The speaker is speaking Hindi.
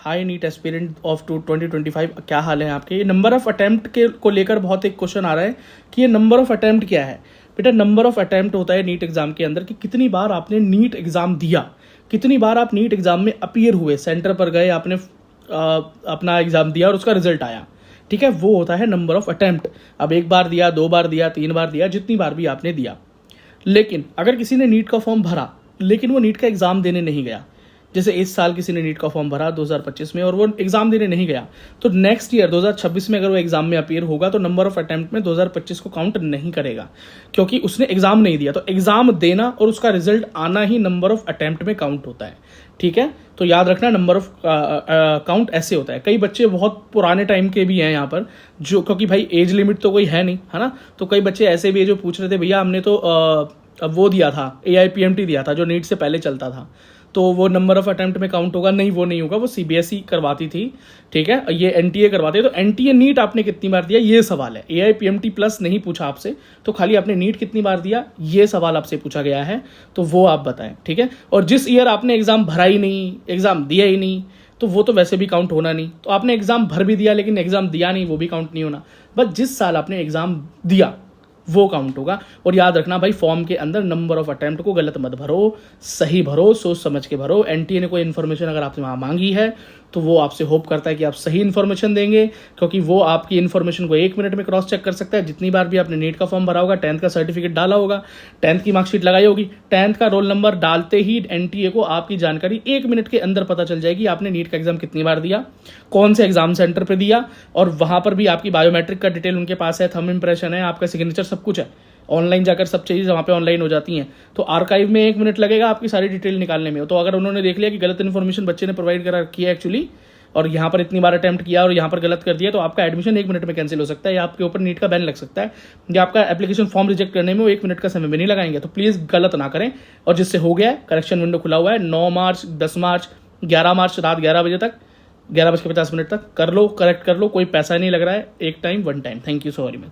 हाई नीट एस्पिरेंट ऑफ 2025, क्या हाल है आपके? ये नंबर ऑफ अटेम्प्ट के को लेकर बहुत एक क्वेश्चन आ रहा है कि ये नंबर ऑफ अटेम्प्ट क्या है। बेटा नंबर ऑफ अटेम्प्ट होता है नीट एग्जाम के अंदर कि कितनी बार आपने नीट एग्जाम दिया, कितनी बार आप नीट एग्जाम में अपीयर हुए, सेंटर पर गए, आपने अपना एग्जाम दिया और उसका रिजल्ट आया, ठीक है, वो होता है नंबर ऑफ अटेम्प्ट। अब एक बार दिया, 2 बार दिया, 3 बार दिया, जितनी बार भी आपने दिया। लेकिन अगर किसी ने नीट का फॉर्म भरा लेकिन वो नीट का एग्जाम देने नहीं गया, जैसे इस साल किसी ने नीट का फॉर्म भरा 2025 में और वो एग्जाम देने नहीं गया, तो नेक्स्ट ईयर 2026 में अगर वो एग्जाम में अपीयर होगा तो नंबर ऑफ अटेम्प्ट में 2025 को काउंट नहीं करेगा, क्योंकि उसने एग्जाम नहीं दिया। तो एग्जाम देना और उसका रिजल्ट आना ही नंबर ऑफ अटेम्प्ट में काउंट होता है, ठीक है। तो याद रखना नंबर ऑफ काउंट ऐसे होता है। कई बच्चे बहुत पुराने टाइम के भी हैं यहाँ पर, जो क्योंकि भाई एज लिमिट तो कोई है नहीं, है ना, तो कई बच्चे ऐसे भी है जो पूछ रहे थे भैया हमने तो वो दिया था, AIPMT दिया था जो नीट से पहले चलता था, तो वो नंबर ऑफ अटेम्प्ट में काउंट होगा? नहीं, वो नहीं होगा, वो CBSE करवाती थी, ठीक है, ये NTA करवाते। तो NTA नीट आपने कितनी बार दिया ये सवाल है, AIPMT प्लस नहीं पूछा आपसे, तो खाली आपने नीट कितनी बार दिया ये सवाल आपसे पूछा गया है, तो वो आप बताएं, ठीक है। और जिस ईयर आपने एग्जाम भरा ही नहीं, एग्जाम दिया ही नहीं, तो वो तो वैसे भी काउंट होना नहीं। तो आपने एग्जाम भर भी दिया लेकिन एग्जाम दिया नहीं, वो भी काउंट नहीं होना। बस जिस साल आपने एग्जाम दिया वो काउंट होगा। और याद रखना भाई, फॉर्म के अंदर नंबर ऑफ अटेम्प्ट को गलत मत भरो, सही भरो, सोच समझ के भरो। NTA ने कोई इन्फॉर्मेशन अगर आपसे वहाँ मांगी है तो वो आपसे होप करता है कि आप सही इन्फॉर्मेशन देंगे, क्योंकि वो आपकी इन्फॉर्मेशन को 1 मिनट में क्रॉस चेक कर सकता है। जितनी बार भी आपने नीट का फॉर्म भरा होगा, 10th का सर्टिफिकेट डाला होगा, 10th की मार्कशीट लगाई होगी, 10th का रोल नंबर डालते ही NTA को आपकी जानकारी 1 मिनट के अंदर पता चल जाएगी। आपने नीट का एग्जाम कितनी बार दिया, कौन से एग्जाम सेंटर पर दिया, और वहाँ पर भी आपकी बायोमेट्रिक का डिटेल उनके पास है, थंब इंप्रेशन है, आपका सिग्नेचर, सब कुछ है। ऑनलाइन जाकर सब चीज़ वहाँ पे ऑनलाइन हो जाती हैं। तो आर्काइव में 1 मिनट लगेगा आपकी सारी डिटेल निकालने में। तो अगर उन्होंने देख लिया कि गलत इन्फॉर्मेशन बच्चे ने प्रोवाइड करा रखी है एक्चुअली, और यहाँ पर इतनी बार अटेम्प्ट किया और यहाँ पर गलत कर दिया, तो आपका एडमिशन 1 मिनट में कैंसिल हो सकता है, या आपके ऊपर नीट का बैन लग सकता है, या आपका एप्लीकेशन फॉर्म रिजेक्ट करने में वो 1 मिनट का समय भी नहीं लगाएंगे। तो प्लीज़ गलत ना करें। और जिससे हो गया है, करेक्शन विंडो खुला हुआ है, 9 मार्च, 10 मार्च, 11 मार्च रात 11 बजे तक, 11:50 तक कर लो, करेक्ट कर लो, कोई पैसा नहीं लग रहा है, एक time 1 time. Thank you so very much.